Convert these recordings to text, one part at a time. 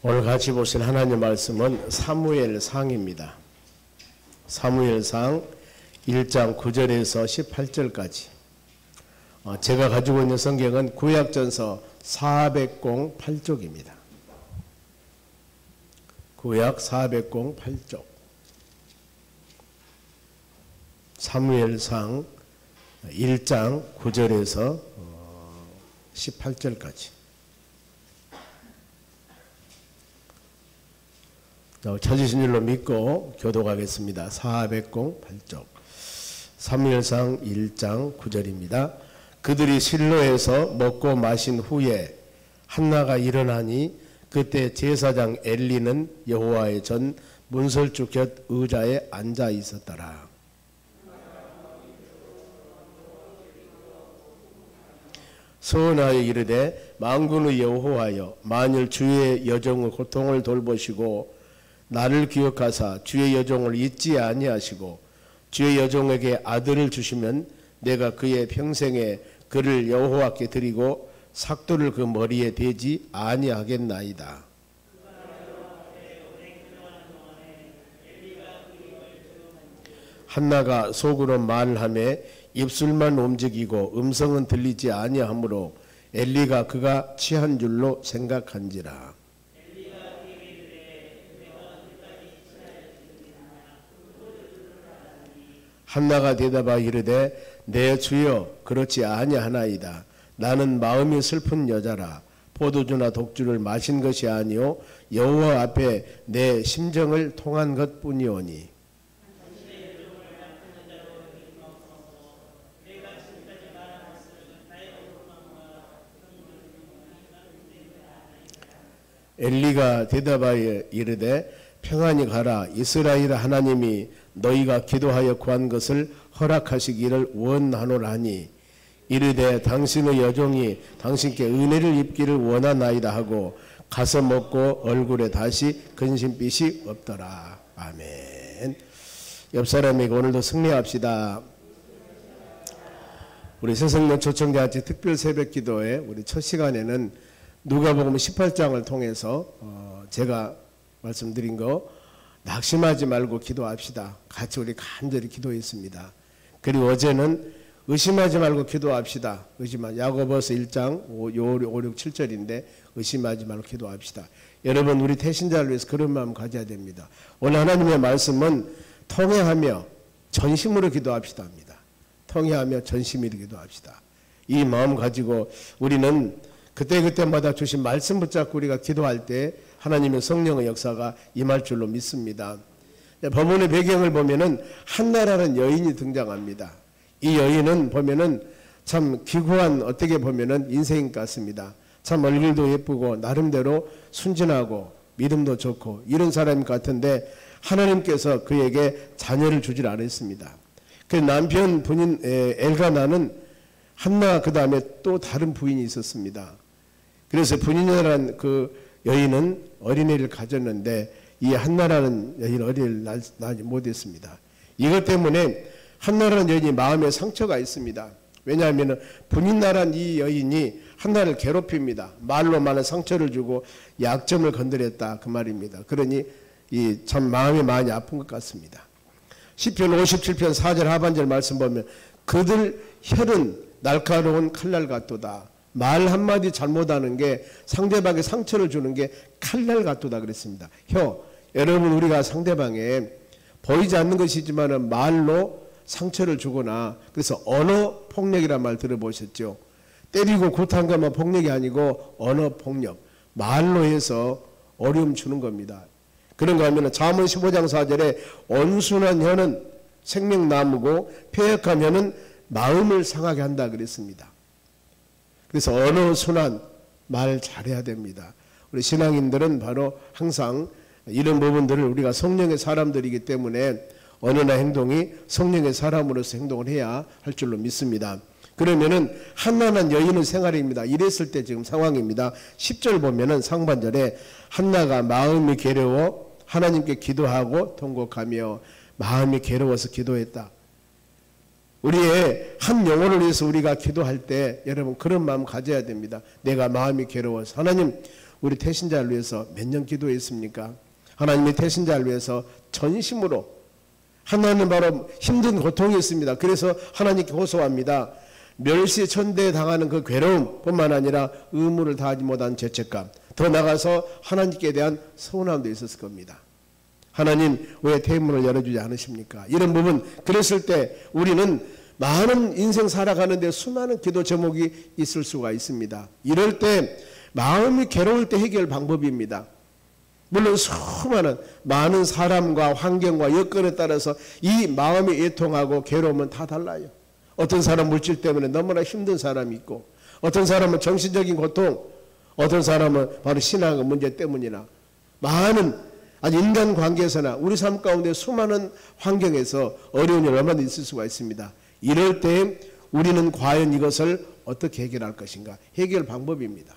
오늘 같이 보실 하나님의 말씀은 사무엘상입니다. 사무엘상 1장 9절에서 18절까지. 제가 가지고 있는 성경은 구약전서 408쪽입니다. 구약 408쪽. 사무엘상 1장 9절에서 18절까지. 찾으신 줄로 믿고 교독하겠습니다. 408쪽. 사무엘상 1장 9절입니다. 그들이 실로에서 먹고 마신 후에 한나가 일어나니 그때 제사장 엘리는 여호와의 전 문설주 곁 의자에 앉아 있었더라. 서원하여 이르되 만군의 여호와여, 만일 주의 여종의 고통을 돌보시고 나를 기억하사 주의 여종을 잊지 아니하시고 주의 여종에게 아들을 주시면 내가 그의 평생에 그를 여호와께 드리고 삭도를 그 머리에 대지 아니하겠나이다. 한나가 속으로 말하며 입술만 움직이고 음성은 들리지 아니하므로 엘리가 그가 취한 줄로 생각한지라. 한나가 대답하여 이르되 내 주여 그렇지 아니하나이다. 나는 마음이 슬픈 여자라. 포도주나 독주를 마신 것이 아니요 여호와 앞에 내 심정을 통한 것뿐이오니. 엘리가 대답하여 이르되 평안히 가라. 이스라엘 하나님이 너희가 기도하여 구한 것을 허락하시기를 원하노라니. 이르되 당신의 여종이 당신께 은혜를 입기를 원하나이다 하고 가서 먹고 얼굴에 다시 근심빛이 없더라. 아멘. 옆 사람에게 오늘도 승리합시다. 우리 새성령 초청자한테 특별 새벽 기도회 우리 첫 시간에는 누가복음 18장을 통해서 제가 말씀드린 거 낙심하지 말고 기도합시다. 같이 우리 간절히 기도했습니다. 그리고 어제는 의심하지 말고 기도합시다. 야고보서 1장 5, 6, 7절인데 의심하지 말고 기도합시다. 여러분 우리 태신자를 위해서 그런 마음 가져야 됩니다. 오늘 하나님의 말씀은 통회하며 전심으로 기도합시다 합니다. 통회하며 전심으로 기도합시다. 이 마음 가지고 우리는 그때그때마다 주신 말씀 붙잡고 우리가 기도할 때 하나님의 성령의 역사가 임할 줄로 믿습니다. 본문의 배경을 보면은 한나라는 여인이 등장합니다. 이 여인은 보면은 참 기구한 어떻게 보면은 인생 같습니다. 참 얼굴도 예쁘고 나름대로 순진하고 믿음도 좋고 이런 사람 같은데 하나님께서 그에게 자녀를 주질 않았습니다. 그 남편 부인 엘가나는 한나 그 다음에 또 다른 부인이 있었습니다. 그래서 부인이라는 그 여인은 어린애를 가졌는데 이 한나라는 여인 어린애를 낳지 못했습니다. 이것 때문에 한나라는 여인이 마음에 상처가 있습니다. 왜냐하면 분인나라는 이 여인이 한나를 괴롭힙니다. 말로 많은 상처를 주고 약점을 건드렸다 그 말입니다. 그러니 이 참 마음이 많이 아픈 것 같습니다. 시편 57편 4절 하반절 말씀 보면 그들 혈은 날카로운 칼날 같도다. 말 한마디 잘못하는 게 상대방에 상처를 주는 게 칼날 같도다 그랬습니다. 여러분 우리가 상대방에 보이지 않는 것이지만 말로 상처를 주거나 그래서 언어 폭력이란 말 들어보셨죠? 때리고 구타한 것만 폭력이 아니고 언어 폭력 말로 해서 어려움 주는 겁니다. 그런가 하면 잠언 15장 4절에 온순한 혀는 생명나무고 폐역한 혀는 마음을 상하게 한다 그랬습니다. 그래서 언어 순한 말 잘해야 됩니다. 우리 신앙인들은 바로 항상 이런 부분들을 우리가 성령의 사람들이기 때문에 언어나 행동이 성령의 사람으로서 행동을 해야 할 줄로 믿습니다. 그러면은 한나는 여인의 생활입니다. 이랬을 때 지금 상황입니다. 10절 보면은 상반절에 한나가 마음이 괴로워 하나님께 기도하고 통곡하며 마음이 괴로워서 기도했다. 우리의 한 영혼을 위해서 우리가 기도할 때 여러분 그런 마음 가져야 됩니다. 내가 마음이 괴로워서 하나님 우리 태신자를 위해서 몇 년 기도했습니까? 하나님이 태신자를 위해서 전심으로, 하나님 바로 힘든 고통이 있습니다. 그래서 하나님께 호소합니다. 멸시천대에 당하는 그 괴로움뿐만 아니라 의무를 다하지 못한 죄책감, 더 나아가서 하나님께 대한 서운함도 있었을 겁니다. 하나님 왜 대문을 열어주지 않으십니까? 이런 부분, 그랬을 때 우리는 많은 인생 살아가는데 수많은 기도 제목이 있을 수가 있습니다. 이럴 때 마음이 괴로울 때 해결 방법입니다. 물론 수많은 많은 사람과 환경과 여건에 따라서 이 마음이 애통하고 괴로움은 다 달라요. 어떤 사람 물질 때문에 너무나 힘든 사람이 있고, 어떤 사람은 정신적인 고통, 어떤 사람은 바로 신앙의 문제 때문이나, 많은 아주 인간관계에서나 우리 삶 가운데 수많은 환경에서 어려운 일 얼마나 있을 수가 있습니다. 이럴 때 우리는 과연 이것을 어떻게 해결할 것인가? 해결 방법입니다.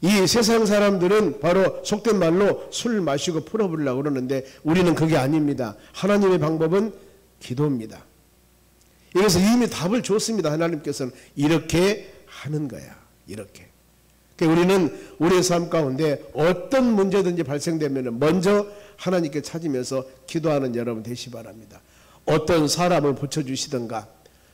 이 세상 사람들은 바로 속된 말로 술 마시고 풀어버리려고 그러는데 우리는 그게 아닙니다. 하나님의 방법은 기도입니다. 그래서 이미 답을 줬습니다. 하나님께서는 이렇게 하는 거야. 이렇게. 그러니까 우리는 우리의 삶 가운데 어떤 문제든지 발생되면 먼저 하나님께 찾으면서 기도하는 여러분 되시 바랍니다. 어떤 사람을 붙여주시든가,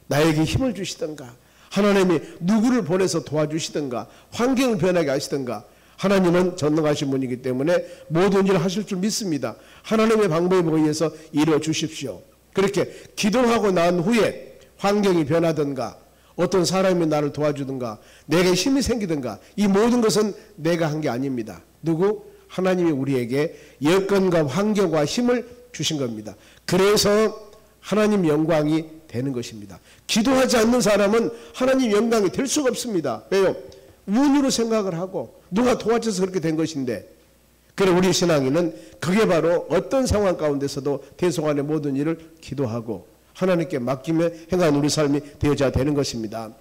나에게 힘을 주시든가, 하나님이 누구를 보내서 도와주시든가, 환경을 변하게 하시든가, 하나님은 전능하신 분이기 때문에 모든 일을 하실 줄 믿습니다. 하나님의 방법에 의해서 이루어 주십시오. 그렇게 기도하고 난 후에 환경이 변하든가, 어떤 사람이 나를 도와주든가, 내게 힘이 생기든가, 이 모든 것은 내가 한 게 아닙니다. 누구? 하나님이 우리에게 여건과 환경과 힘을 주신 겁니다. 그래서 하나님 영광이 되는 것입니다. 기도하지 않는 사람은 하나님 영광이 될 수가 없습니다. 왜요? 운으로 생각을 하고 누가 도와줘서 그렇게 된 것인데, 그래 우리 신앙인은 그게 바로 어떤 상황 가운데서도 대성안의 모든 일을 기도하고 하나님께 맡기며 행하는 우리 삶이 되어져야 되는 것입니다.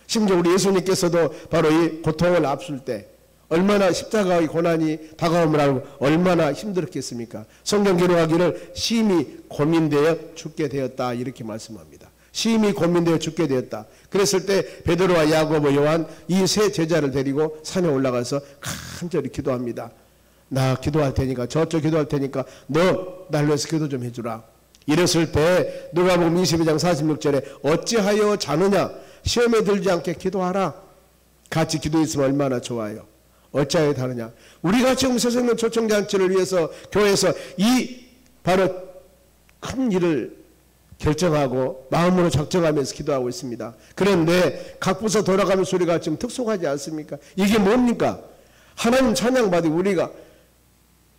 심지어 우리 예수님께서도 바로 이 고통을 앞설 때 얼마나 십자가의 고난이 다가옴을 알고 얼마나 힘들었겠습니까? 성경 기록하기를 심히 고민되어 죽게 되었다 이렇게 말씀합니다. 심히 고민되어 죽게 되었다. 그랬을 때 베드로와 야고보, 요한 이 세 제자를 데리고 산에 올라가서 간절히 기도합니다. 나 기도할 테니까, 저쪽 기도할 테니까 너 날 위해서 기도 좀 해주라. 이랬을 때 누가복음 22장 46절에 어찌하여 자느냐, 시험에 들지 않게 기도하라. 같이 기도했으면 얼마나 좋아요. 어찌하여 다르냐. 우리가 지금 새생명 초청잔치를 위해서 교회에서 이 바로 큰 일을 결정하고 마음으로 작정하면서 기도하고 있습니다. 그런데 각 부서 돌아가는 소리가 지금 특속하지 않습니까? 이게 뭡니까? 하나님 찬양 받으 우리가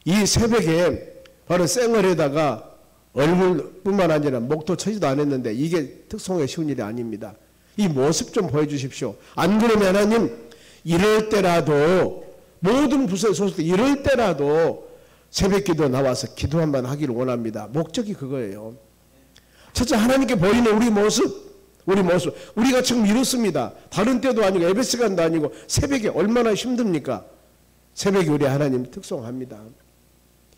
이 새벽에 바로 쌩얼에다가 얼굴뿐만 아니라 목도 쳐지도 않았는데 이게 특송하기 쉬운 일이 아닙니다. 이 모습 좀 보여주십시오. 안 그러면 하나님 이럴 때라도 모든 부서에 소속돼 이럴 때라도 새벽기도 나와서 기도 한번 하기를 원합니다. 목적이 그거예요. 첫째, 하나님께 보이는 우리 모습, 우리가 지금 이렇습니다. 다른 때도 아니고 예배 시간도 아니고 새벽에 얼마나 힘듭니까? 새벽에 우리 하나님 특송합니다.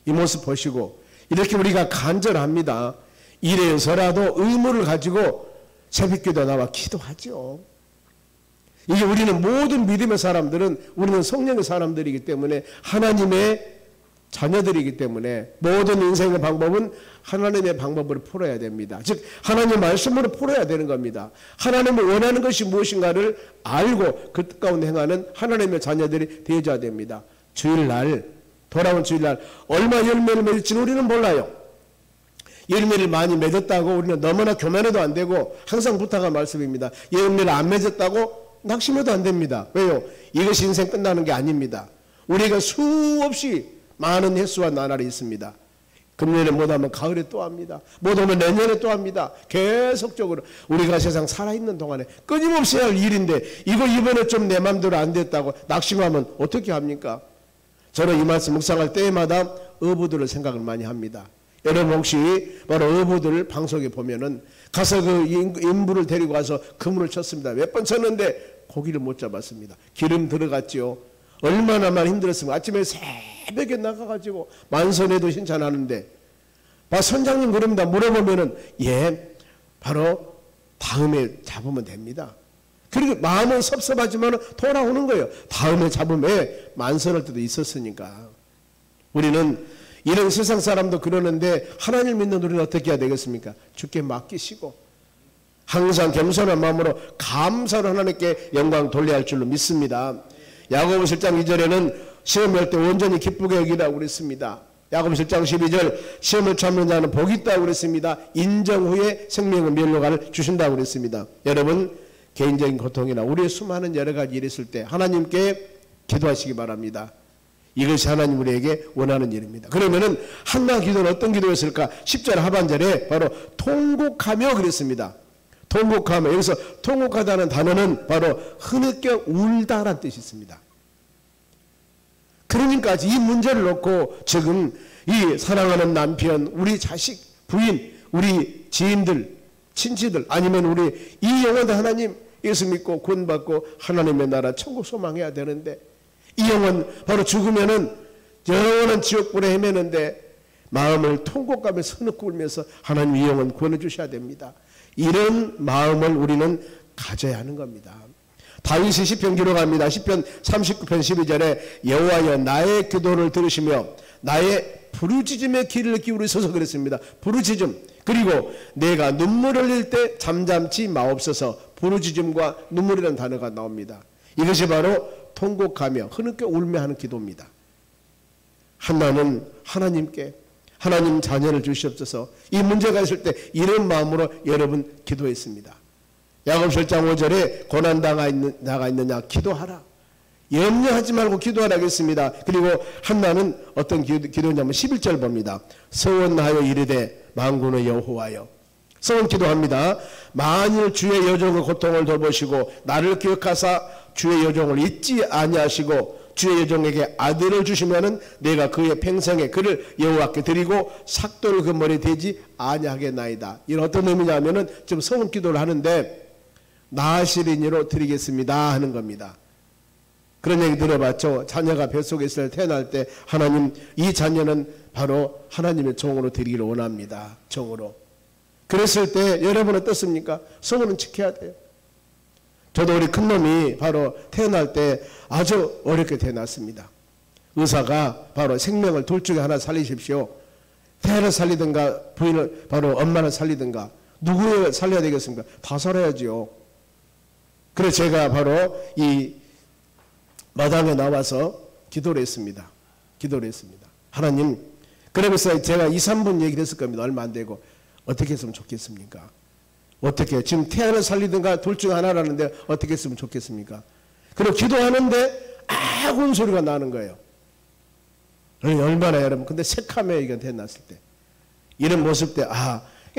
이 모습 보시고 이렇게 우리가 간절합니다. 이래서라도 의무를 가지고 새벽기도 나와 기도하죠. 이게 우리는 모든 믿음의 사람들은 우리는 성령의 사람들이기 때문에 하나님의 자녀들이기 때문에 모든 인생의 방법은 하나님의 방법으로 풀어야 됩니다. 즉 하나님의 말씀으로 풀어야 되는 겁니다. 하나님이 원하는 것이 무엇인가를 알고 그 뜻 가운데 행하는 하나님의 자녀들이 되어져야 됩니다. 주일날, 돌아온 주일날 얼마 열매를 맺을지는 우리는 몰라요. 열매를 많이 맺었다고 우리는 너무나 교만해도 안 되고 항상 부탁한 말씀입니다. 열매를 안 맺었다고 낙심해도 안 됩니다. 왜요? 이것이 인생 끝나는 게 아닙니다. 우리가 수없이 많은 횟수와 나날이 있습니다. 금년에 못하면 가을에 또 합니다. 못하면 내년에 또 합니다. 계속적으로 우리가 세상 살아있는 동안에 끊임없이 할 일인데 이거 이번에 좀 내 맘대로 안 됐다고 낙심하면 어떻게 합니까? 저는 이 말씀 묵상할 때마다 어부들을 생각을 많이 합니다. 여러분 혹시 바로 어부들 방송에 보면은 가서 그 인부를 데리고 가서 그물을 쳤습니다. 몇 번 쳤는데 고기를 못 잡았습니다. 기름 들어갔지요. 얼마나 많이 힘들었습니까? 아침에 새벽에 나가가지고 만선에도 신천하는데 선장님 그럽니다. 물어보면은 예 바로 다음에 잡으면 됩니다. 그리고 마음은 섭섭하지만 돌아오는 거예요. 다음에 잡음에 만선할 때도 있었으니까. 우리는 이런 세상 사람도 그러는데 하나님을 믿는 우리는 어떻게 해야 되겠습니까? 주께 맡기시고 항상 겸손한 마음으로 감사로 하나님께 영광 돌려야 할 줄로 믿습니다. 야고보서 1장 2절에는 시험을 할 때 온전히 기쁘게 여기라고 그랬습니다. 야고보서 1장 12절 시험을 참는 자는 복이 있다고 그랬습니다. 인정 후에 생명의 면류관을 주신다고 그랬습니다. 여러분 개인적인 고통이나 우리의 수많은 여러 가지 일이 있을 때 하나님께 기도하시기 바랍니다. 이것이 하나님 우리에게 원하는 일입니다. 그러면은 한나 기도는 어떤 기도였을까? 10절 하반절에 바로 통곡하며 그랬습니다. 통곡하며, 여기서 통곡하다는 단어는 바로 흐느껴 울다라는 뜻이 있습니다. 그러니까 이 문제를 놓고 지금 이 사랑하는 남편, 우리 자식, 부인, 우리 지인들, 친지들, 아니면 우리 이 영혼도 하나님 예수 믿고 구원받고 하나님의 나라 천국 소망해야 되는데 이 영혼 바로 죽으면은 영원한 지옥불에 헤매는데 마음을 통곡하며 서놓고 울면서 하나님 이 영혼 구원해 주셔야 됩니다. 이런 마음을 우리는 가져야 하는 겁니다. 다윗이 시편 기록합니다. 시편 39편 12절에 여호와여 나의 기도를 들으시며 나의 부르짖음의 귀를 기울이소서 그랬습니다. 부르짖음. 그리고 내가 눈물을 흘릴 때 잠잠치 마옵소서. 부르짖음과 눈물이라는 단어가 나옵니다. 이것이 바로 통곡하며 흐느껴 울며 하는 기도입니다. 한나는 하나님께 하나님 자녀를 주시옵소서. 이 문제가 있을 때 이런 마음으로 여러분 기도했습니다. 야고보서 1장 5절에 고난당하 있느냐 기도하라. 염려하지 말고 기도하라 하겠습니다. 그리고 한나는 어떤 기도냐면 11절 봅니다. 서원하여 이르되 만군의 여호와여. 서원 기도합니다. 만일 주의 여종의 고통을 돌보시고 나를 기억하사 주의 여종을 잊지 아니하시고 주의 여종에게 아들을 주시면은 내가 그의 평생에 그를 여호와께 드리고 삭도를 그 머리에 대지 아니하겠나이다. 이런 어떤 의미냐면은 지금 서원 기도를 하는데 나시린이로 드리겠습니다 하는 겁니다. 그런 얘기 들어봤죠. 자녀가 뱃속에 있을 때 태어날 때 하나님 이 자녀는 바로 하나님의 종으로 드리기를 원합니다. 종으로. 그랬을 때 여러분 어떻습니까? 서원은 지켜야 돼요. 저도 우리 큰놈이 바로 태어날 때 아주 어렵게 태어났습니다. 의사가 바로 생명을 둘 중에 하나 살리십시오. 태아를 살리든가 부인을 바로 엄마를 살리든가 누구를 살려야 되겠습니까? 다 살아야지요. 그래서 제가 바로 이 마당에 나와서 기도를 했습니다. 기도를 했습니다. 하나님, 그러면서 제가 2, 3분 얘기를 했을 겁니다. 얼마 안 되고. 어떻게 했으면 좋겠습니까? 어떻게 지금 태아를 살리든가 둘 중 하나라는데 어떻게 했으면 좋겠습니까? 그리고 기도하는데 아군 소리가 나는 거예요. 얼마나 여러분 근데 새카매요 이건 태어났을 때 이런 모습 때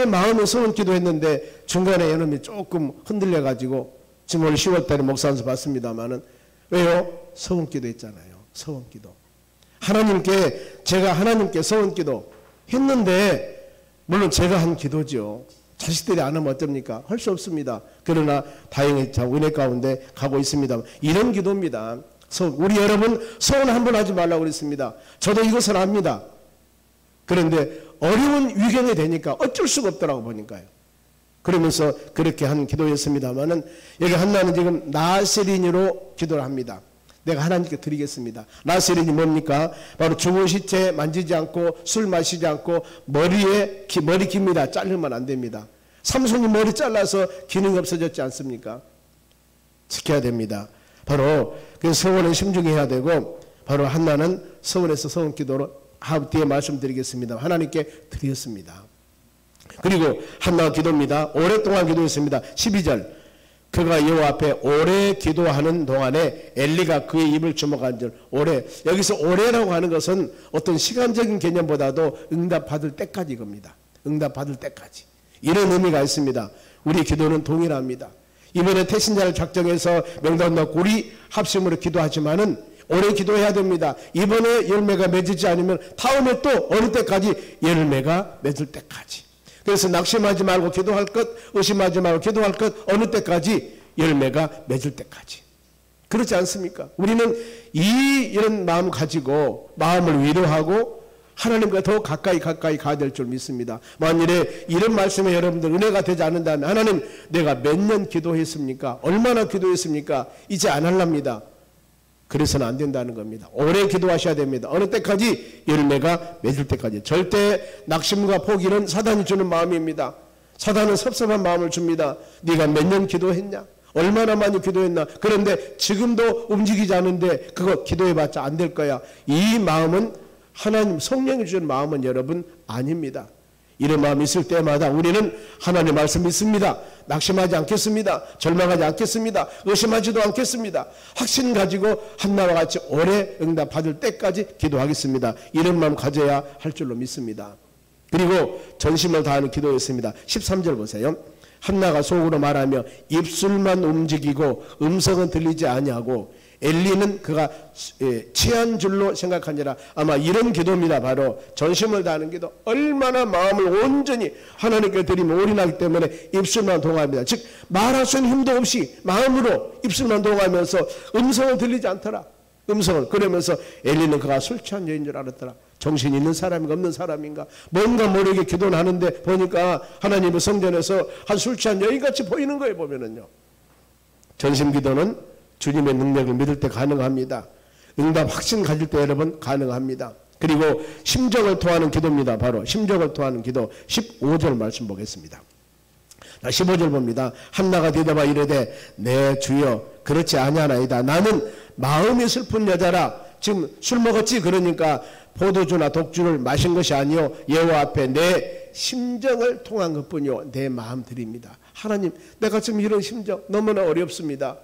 마음에 서원 기도했는데 중간에 이놈이 조금 흔들려 가지고 지금 올 10월달에 목사한테 봤습니다만은 왜요? 서원 기도했잖아요. 서원 기도. 제가 하나님께 서원 기도 했는데 물론 제가 한 기도죠. 자식들이 안 하면 어쩝니까? 할 수 없습니다. 그러나 다행히 은혜 가운데 가고 있습니다. 이런 기도입니다. 우리 여러분 서원 한 번 하지 말라고 그랬습니다. 저도 이것을 압니다. 그런데 어려운 위경이 되니까 어쩔 수가 없더라고 보니까요. 그러면서 그렇게 한 기도였습니다만은 여기 한나는 지금 나세린으로 기도를 합니다. 내가 하나님께 드리겠습니다. 나세린이 뭡니까? 바로 죽은 시체 만지지 않고 술 마시지 않고 머리 깁니다. 자르면 안 됩니다. 삼손이 머리 잘라서 기능이 없어졌지 않습니까? 지켜야 됩니다. 바로 그 서원은 심중해야 되고 바로 한나는 서원에서 서원 기도로 뒤에 말씀드리겠습니다. 하나님께 드렸습니다. 그리고 한나가 기도입니다. 오랫동안 기도했습니다. 12절 그가 여호와 앞에 오래 기도하는 동안에 엘리가 그의 입을 주목한 줄. 오래, 여기서 오래라고 하는 것은 어떤 시간적인 개념보다도 응답받을 때까지 겁니다. 응답받을 때까지. 이런 의미가 있습니다. 우리 기도는 동일합니다. 이번에 태신자를 작정해서 명단 넣고 우리 합심으로 기도하지만은 오래 기도해야 됩니다. 이번에 열매가 맺지 않으면 다음에 또 어느 때까지 열매가 맺을 때까지. 그래서 낙심하지 말고 기도할 것, 의심하지 말고 기도할 것, 어느 때까지? 열매가 맺을 때까지. 그렇지 않습니까? 우리는 이런 마음 가지고 마음을 위로하고 하나님과 더 가까이 가야 될 줄 믿습니다. 만일에 이런 말씀에 여러분들 은혜가 되지 않는다면 하나님 내가 몇 년 기도했습니까? 얼마나 기도했습니까? 이제 안 할랍니다. 그래서는 안 된다는 겁니다. 오래 기도하셔야 됩니다. 어느 때까지? 열매가 맺을 때까지. 절대 낙심과 포기는 사단이 주는 마음입니다. 사단은 섭섭한 마음을 줍니다. 네가 몇 년 기도했냐? 얼마나 많이 기도했나? 그런데 지금도 움직이지 않은데 그거 기도해봤자 안 될 거야. 이 마음은 하나님 성령이 주는 마음은 여러분 아닙니다. 이런 마음이 있을 때마다 우리는 하나님의 말씀 믿습니다. 낙심하지 않겠습니다. 절망하지 않겠습니다. 의심하지도 않겠습니다. 확신 가지고 한나와 같이 오래 응답 받을 때까지 기도하겠습니다. 이런 마음 가져야 할 줄로 믿습니다. 그리고 전심을 다하는 기도였습니다. 13절 보세요. 한나가 속으로 말하며 입술만 움직이고 음성은 들리지 아니하고 엘리는 그가 취한 줄로 생각하니라. 아마 이런 기도입니다. 바로 전심을 다하는 기도. 얼마나 마음을 온전히 하나님께 드리면 올인하기 때문에 입술만 동합니다. 즉 말할 수 있는 힘도 없이 마음으로 입술만 동하면서 음성을 들리지 않더라. 음성을. 그러면서 엘리는 그가 술 취한 여인 줄 알았더라. 정신이 있는 사람인가 없는 사람인가 뭔가 모르게 기도는 하는데 보니까 하나님의 성전에서 한 술 취한 여인같이 보이는 거예요. 보면은요. 전심 기도는 주님의 능력을 믿을 때 가능합니다. 응답 확신 가질 때 여러분 가능합니다. 그리고 심정을 토하는 기도입니다. 바로 심정을 토하는 기도. 15절 말씀 보겠습니다. 15절 봅니다. 한나가 대답하 이르되 내 주여 그렇지 아니하나이다. 나는 마음이 슬픈 여자라. 지금 술 먹었지? 그러니까 포도주나 독주를 마신 것이 아니요 여호와 앞에 내 심정을 통한 것뿐이요 내 마음 드립니다. 하나님 내가 지금 이런 심정 너무나 어렵습니다.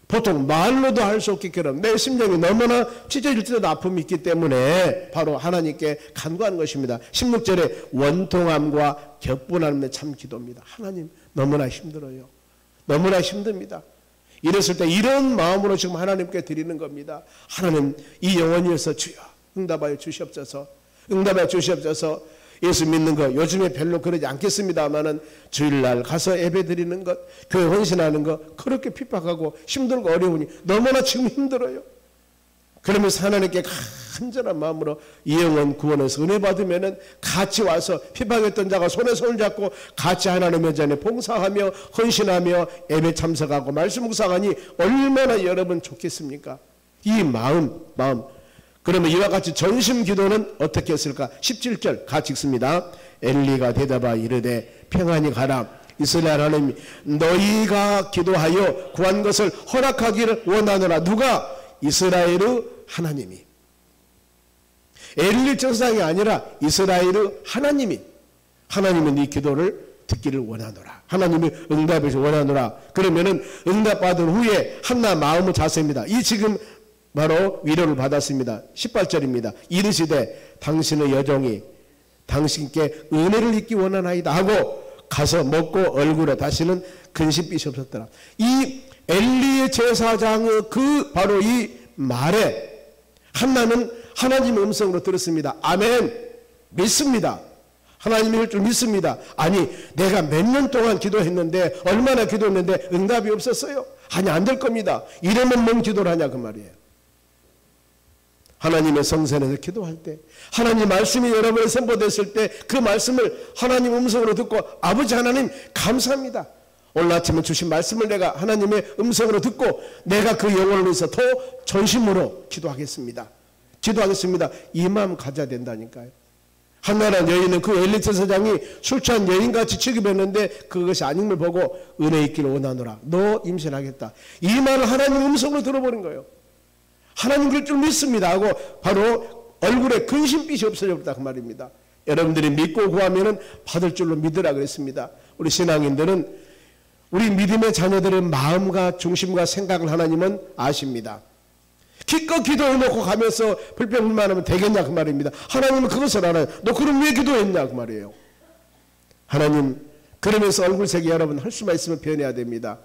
보통 말로도 할 수 없기처럼 내 심정이 너무나 찢어질 때도 아픔이 있기 때문에 바로 하나님께 간구하는 것입니다. 16절에 원통함과 격분함의 참 기도입니다. 하나님 너무나 힘들어요. 너무나 힘듭니다. 이랬을 때 이런 마음으로 지금 하나님께 드리는 겁니다. 하나님 이 영혼이 위해서 주여 응답하여 주시옵소서. 응답하여 주시옵소서. 예수 믿는 거 요즘에 별로 그러지 않겠습니다만은 주일날 가서 예배 드리는 것 교회 헌신하는 것 그렇게 핍박하고 힘들고 어려우니 너무나 지금 힘들어요. 그러면서 하나님께 간절한 마음으로 이 영혼 구원해서 은혜 받으면은 같이 와서 핍박했던 자가 손에 손을 잡고 같이 하나님의 전에 봉사하며 헌신하며 예배 참석하고 말씀 묵상하니 얼마나 여러분 좋겠습니까? 이 마음 그러면 이와 같이 전심 기도는 어떻게 했을까? 17절 같이 읽습니다. 엘리가 대답하 이르되 평안히 가라. 이스라엘 하나님이 너희가 기도하여 구한 것을 허락하기를 원하노라. 누가? 이스라엘의 하나님이. 엘리 제사장이 아니라 이스라엘의 하나님이 네 기도를 듣기를 원하노라. 하나님이 응답을 원하노라. 그러면은 응답받은 후에 한나 마음의 자세입니다. 이 지금 바로 위로를 받았습니다. 18절입니다. 이르시되 당신의 여종이 당신께 은혜를 입기 원하나이다 하고 가서 먹고 얼굴에 다시는 근심빛이 없었더라. 이 엘리의 제사장의 그 바로 이 말에 한나는 하나님의 음성으로 들었습니다. 아멘. 믿습니다. 하나님일 줄 믿습니다. 아니 내가 몇 년 동안 기도했는데 얼마나 기도했는데 응답이 없었어요. 아니 안 될 겁니다. 이러면 뭔 기도를 하냐 그 말이에요. 하나님의 성전에서 기도할 때 하나님 말씀이 여러분에 선포됐을 때 그 말씀을 하나님 음성으로 듣고 아버지 하나님 감사합니다. 오늘 아침에 주신 말씀을 내가 하나님의 음성으로 듣고 내가 그 영혼을 위해서 더 전심으로 기도하겠습니다. 이 마음 가져야 된다니까요. 한나라는 여인은 그 엘리 제사장이 술 취한 여인같이 취급했는데 그것이 아님을 보고 은혜 있기를 원하노라. 너 임신하겠다. 이 말을 하나님 음성으로 들어버린 거예요. 하나님 그럴 줄 믿습니다 하고 바로 얼굴에 근심빛이 없어졌다 그 말입니다. 여러분들이 믿고 구하면은 받을 줄로 믿으라 그랬습니다. 우리 신앙인들은 우리 믿음의 자녀들의 마음과 중심과 생각을 하나님은 아십니다. 기껏 기도해놓고 가면서 불평불만하면 되겠냐 그 말입니다. 하나님은 그것을 알아요. 너 그럼 왜 기도했냐 그 말이에요. 하나님 그러면서 얼굴색이 여러분 할 수만 있으면 변해야 됩니다.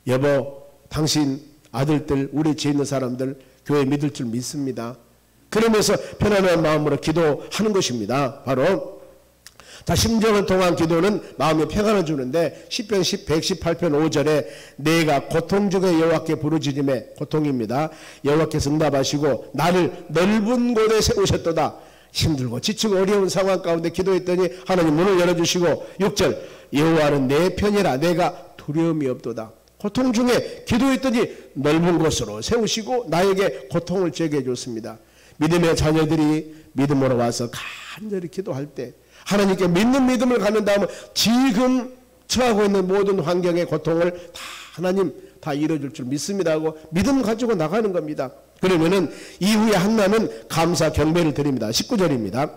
여보 당신 아들들 우리 죄 있는 사람들 교회 믿을 줄 믿습니다. 그러면서 편안한 마음으로 기도하는 것입니다. 바로 자 심정을 통한 기도는 마음에 평안을 주는데 시편 118편 5절에 내가 고통 중에 여호와께 부르짖음에 고통입니다. 여호와께서 응답하시고 나를 넓은 곳에 세우셨도다. 힘들고 지치고 어려운 상황 가운데 기도했더니 하나님 문을 열어주시고 6절 여호와는 내 편이라 내가 두려움이 없도다. 고통 중에 기도했더니 넓은 곳으로 세우시고 나에게 고통을 제게 해줬습니다. 믿음의 자녀들이 믿음으로 와서 간절히 기도할 때 하나님께 믿는 믿음을 갖는다면 지금 처하고 있는 모든 환경의 고통을 다 하나님 다 이뤄줄 줄 믿습니다 하고 믿음 가지고 나가는 겁니다. 그러면은 이후에 한나는 감사 경배를 드립니다. 19절입니다.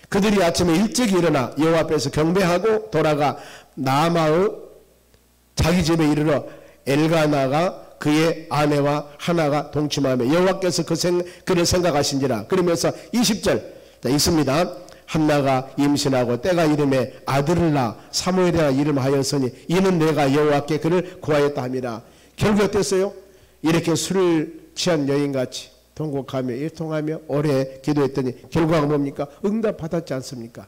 그들이 아침에 일찍 일어나 여호와 앞에서 경배하고 돌아가 나마의 자기 집에 이르러 엘가나가 그의 아내와 하나가 동침하며 여호와께서 그를 생각하신지라. 그러면서 20절 있습니다. 한나가 임신하고 때가 이름에 아들을 낳아 사무엘이라 이름하였으니 이는 내가 여호와께 그를 구하였다 함이라. 결국 어땠어요? 이렇게 술을 취한 여인같이 통곡하며 일통하며 오래 기도했더니 결과가 뭡니까? 응답 받았지 않습니까?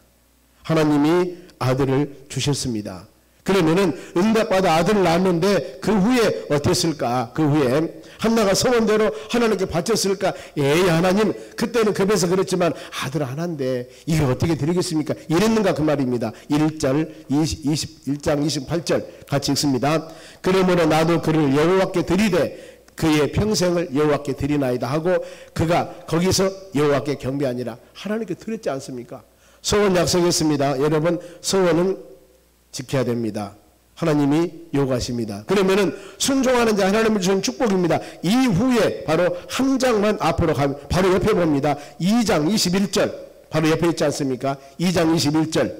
하나님이 아들을 주셨습니다. 그러면은 응답받아 아들을 낳았는데 그 후에 어땠을까? 그 후에 한나가 소원대로 하나님께 바쳤을까? 에이 하나님 그때는 급해서 그랬지만 아들 하나인데 이게 어떻게 드리겠습니까? 이랬는가 그 말입니다. 1장 28절 같이 읽습니다. 그러므로 나도 그를 여호와께 드리되 그의 평생을 여호와께 드리나이다 하고 그가 거기서 여호와께 경배하니라. 하나님께 드렸지 않습니까? 소원 약속했습니다. 여러분 소원은 지켜야 됩니다. 하나님이 요구하십니다. 그러면은 순종하는 자 하나님을 주신 축복입니다. 이후에 바로 한 장만 앞으로 가면 바로 옆에 봅니다. 2장 21절 바로 옆에 있지 않습니까? 2장 21절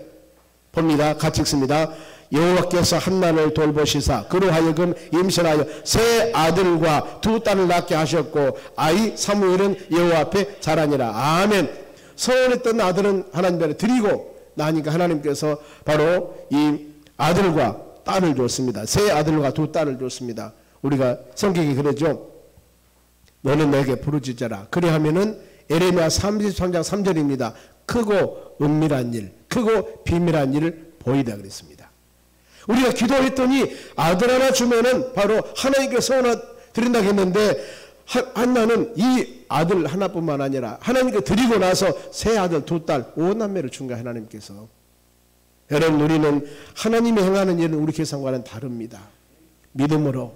봅니다. 같이 읽습니다. 여호와께서 한나를 돌보시사 그로 하여금 임신하여 세 아들과 두 딸을 낳게 하셨고 아이 사무엘은 여호와 앞에 자라니라. 아멘. 소원했던 아들은 하나님 앞에 드리고 나니까 하나님께서 바로 이 아들과 딸을 줬습니다. 세 아들과 두 딸을 줬습니다. 우리가 성경에 그러죠. 너는 내게 부르짖어라. 그리하면은 에레미야 33장 3절입니다. 크고 은밀한 일, 크고 비밀한 일을 보이다 그랬습니다. 우리가 기도했더니 아들 하나 주면은 바로 하나님께 소원 드린다고 했는데 한나는 이 아들 하나뿐만 아니라 하나님께 드리고 나서 세 아들 두 딸 5남매를 준 거야 하나님께서. 여러분 우리는 하나님이 행하는 일은 우리 계산과는 다릅니다. 믿음으로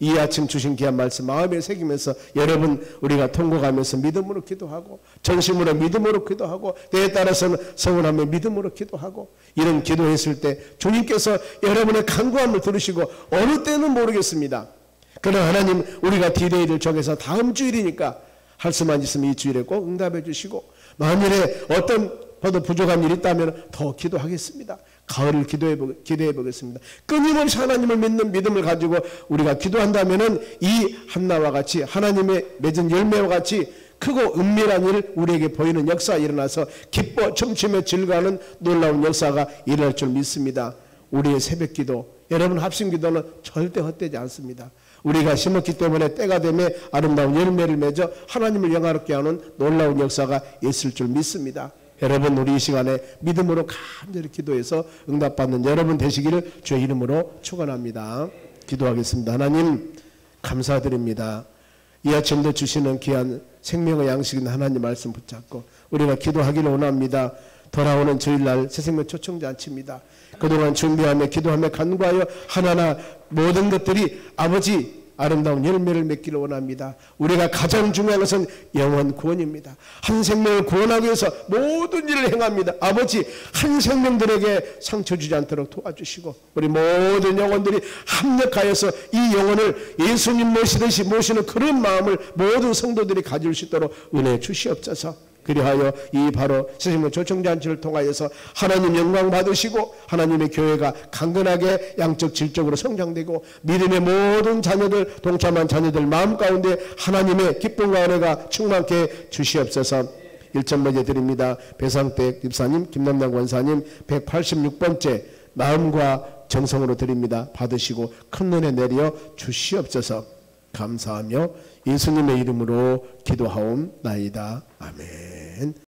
이 아침 주신 귀한 말씀 마음에 새기면서 여러분 우리가 통곡하면서 믿음으로 기도하고 전심으로 믿음으로 기도하고 때에 따라서는 서운하며 믿음으로 기도하고 이런 기도했을 때 주님께서 여러분의 간구함을 들으시고 어느 때는 모르겠습니다. 그러나 하나님 우리가 디데이를 정해서 다음 주일이니까 할 수만 있으면 이 주일에 꼭 응답해 주시고 만일에 어떤 더 부족한 일이 있다면 더 기도하겠습니다. 가을을 기도해 보겠습니다. 끊임없이 하나님을 믿는 믿음을 가지고 우리가 기도한다면 이 한나와 같이 하나님의 맺은 열매와 같이 크고 은밀한 일 우리에게 보이는 역사가 일어나서 기뻐 춤추며 즐거워하는 놀라운 역사가 일어날 줄 믿습니다. 우리의 새벽기도 여러분 합심기도는 절대 헛되지 않습니다. 우리가 심었기 때문에 때가 되면 아름다운 열매를 맺어 하나님을 영화롭게 하는 놀라운 역사가 있을 줄 믿습니다. 여러분 우리 이 시간에 믿음으로 간절히 기도해서 응답받는 여러분 되시기를 주의 이름으로 축원합니다. 기도하겠습니다. 하나님 감사드립니다. 이 아침도 주시는 귀한 생명의 양식인 하나님 말씀 붙잡고 우리가 기도하기를 원합니다. 돌아오는 주일날 새생명 초청잔치입니다. 그동안 준비하며 기도하며 간구하여 하나하나 모든 것들이 아버지 아름다운 열매를 맺기를 원합니다. 우리가 가장 중요한 것은 영혼 구원입니다. 한 생명을 구원하기 위해서 모든 일을 행합니다. 아버지 한 생명들에게 상처 주지 않도록 도와주시고 우리 모든 영혼들이 합력하여서 이 영혼을 예수님 모시듯이 모시는 그런 마음을 모든 성도들이 가질 수 있도록 은혜 주시옵소서. 그리하여 이 바로 새생명 초청잔치를 통하여서 하나님 영광 받으시고 하나님의 교회가 강건하게 양적 질적으로 성장되고 믿음의 모든 자녀들 동참한 자녀들 마음 가운데 하나님의 기쁨과 은혜가 충만케 주시옵소서. 1천 번째 드립니다. 배상택 집사님 김남당 권사님 186번째 마음과 정성으로 드립니다. 받으시고 큰 은혜 내려 주시옵소서. 감사하며 예수님의 이름으로 기도하옵나이다. 아멘.